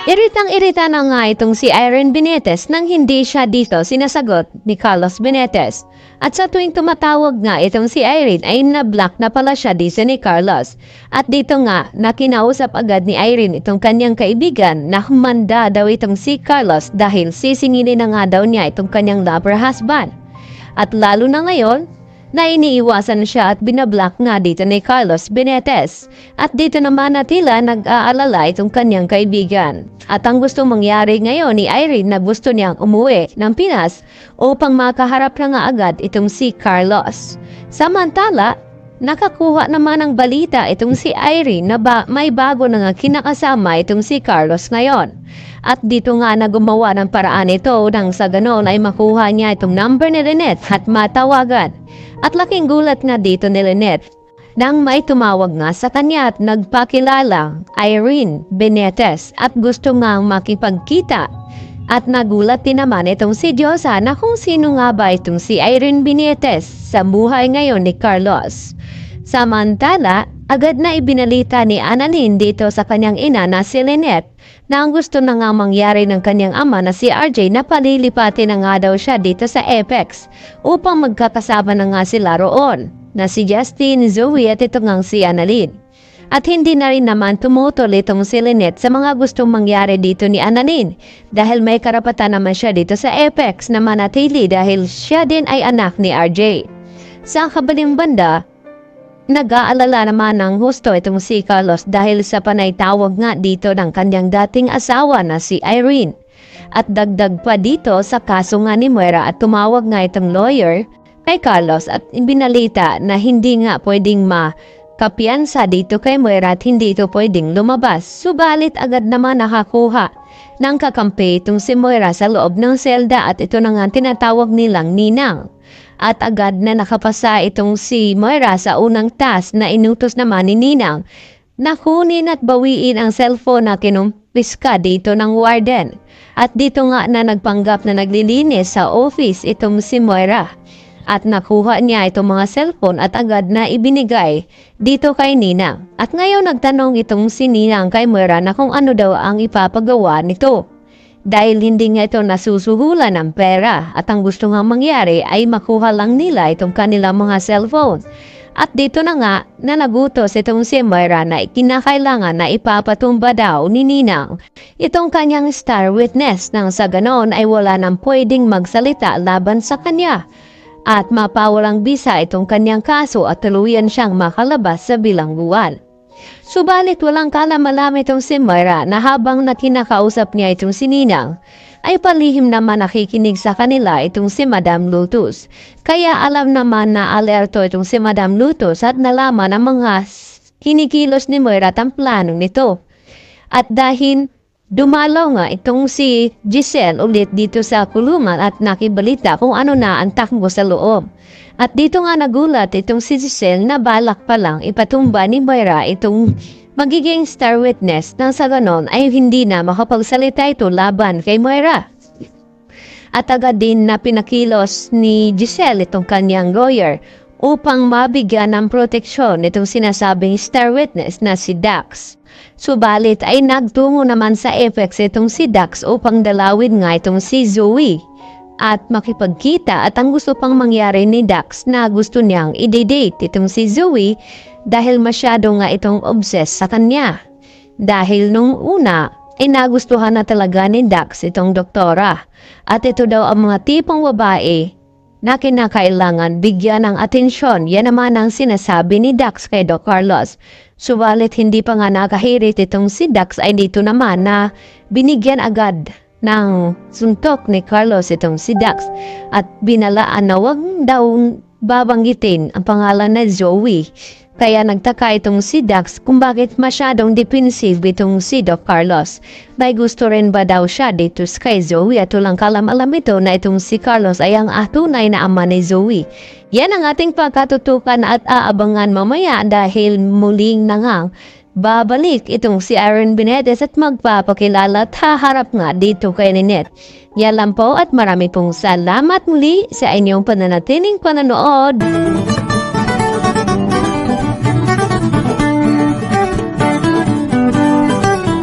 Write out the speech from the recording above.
Iritang-irita na nga itong si Irene Benitez nang hindi siya dito sinasagot ni Carlos Benitez. At sa tuwing tumatawag nga itong si Irene ay na-block na pala siya dito ni Carlos. At dito nga nakinausap agad ni Irene itong kanyang kaibigan na humanda daw itong si Carlos dahil sisingilin na nga daw niya itong kanyang lover husband. At lalo na ngayon, na iniiwasan siya at binablock nga dito ni Carlos Benitez. At dito naman na tila nag-aalala itong kanyang kaibigan. At ang gustong mangyari ngayon ni Irene na gusto niyang umuwi ng Pinas upang makaharap na nga agad itong si Carlos. Samantala, nakakuha naman ng balita itong si Irene na may bago na nga kinakasama itong si Carlos ngayon. At dito nga na gumawa ng paraan ito nang sa ganon ay makuha niya itong number ni Lynette at matawagan. At laking gulat nga dito ni Lynette nang may tumawag nga sa kanya at nagpakilala Irene Benitez at gusto nga makipagkita. At nagulat din naman itong si Diyosa na kung sino nga ba itong si Irene Benitez sa buhay ngayon ni Carlos. Samantala, agad na ibinalita ni Annalyn dito sa kanyang ina na si Lynette na ang gusto na nga mangyari ng kanyang ama na si RJ na palilipatin na nga daw siya dito sa Apex upang magkakasama na nga sila roon na si Justin, Zoe at ito ngang si Annalyn. At hindi na rin naman tumutol itong si Lynette sa mga gustong mangyari dito ni Annalyn dahil may karapatan naman siya dito sa Apex na manatili dahil siya din ay anak ni RJ. Sa kabaling banda, nag-aalala naman ng husto itong si Carlos dahil sa panay tawag nga dito ng kanyang dating asawa na si Irene. At dagdag pa dito sa kaso nga ni Moira at tumawag nga itong lawyer kay Carlos at ibinalita na hindi nga pwedeng makapiyansa dito kay Moira at hindi ito pwedeng lumabas. Subalit agad naman nakakuha ng kakampi itong si Moira sa loob ng selda at ito na nga tinatawag nilang Ninang. At agad na nakapasa itong si Moira sa unang task na inutos naman ni Ninang na kunin at bawiin ang cellphone na kinumpiska dito ng warden. At dito nga na nagpanggap na naglilinis sa office itong si Moira. At nakuha niya itong mga cellphone at agad na ibinigay dito kay Ninang. At ngayon nagtanong itong si Ninang kay Moira na kung ano daw ang ipapagawa nito. Dahil hindi nga ito nasusuhulan ng pera at ang gusto nga mangyari ay makuha lang nila itong kanilang mga cellphone. At dito na nga na nagutos itong si Moira na kinakailangan na ipapatumba daw ni Ninang itong kanyang star witness nang sa ganon ay wala nang pwedeng magsalita laban sa kanya. At mapawalang bisa itong kanyang kaso at tuluyan siyang makalabas sa bilangguan. Subalit walang kalam-alam itong si Moira na habang nakinakausap niya itong si Ninang, ay palihim naman nakikinig sa kanila itong si Madam Lutus. Kaya alam naman na alerto itong si Madam Lutus at nalaman ang mga kinikilos ni Moira at ang planong nito. At dahil dumalaw nga itong si Giselle ulit dito sa kulungan at nakibalita kung ano na ang takbo sa loob. At dito nga nagulat itong si Giselle na balak pa lang ipatumba ni Moira itong magiging star witness nang sa ganon ay hindi na makapagsalita ito laban kay Moira. At agad din na pinakilos ni Giselle itong kanyang lawyer upang mabigyan ng proteksyon itong sinasabing star witness na si Dax. Subalit ay nagtungo naman sa Apex itong si Dax upang dalawin nga itong si Zoe at makipagkita at ang gusto pang mangyari ni Dax na gusto niyang i-date itong si Zoe dahil masyado nga itong obsessed sa kanya. Dahil nung una ay nagustuhan na talaga ni Dax itong doktora at ito daw ang mga tipong babae na kinakailangan bigyan ng atensyon. Yan naman ang sinasabi ni Dax kay Doc Carlos. Subalit hindi pa nga nakahirit itong si Dax ay dito naman na binigyan agad ng suntok ni Carlos itong si Dax at binalaan na wag daw babanggitin ang pangalan na Zoe. Kaya nagtaka itong si Dax kung bakit masyadong defensive itong si Doc Carlos. May gusto rin ba daw siya dito kay Zoe at walang kalam-alam ito na itong si Carlos ay ang tunay na ama ni Zoe. Yan ang ating pagkatutukan at aabangan mamaya dahil muling na nga babalik itong si Irene Benitez at magpapakilala at haharap nga dito kay Lynette. Yan lang po at marami pong salamat muli sa inyong pananatiling panonood.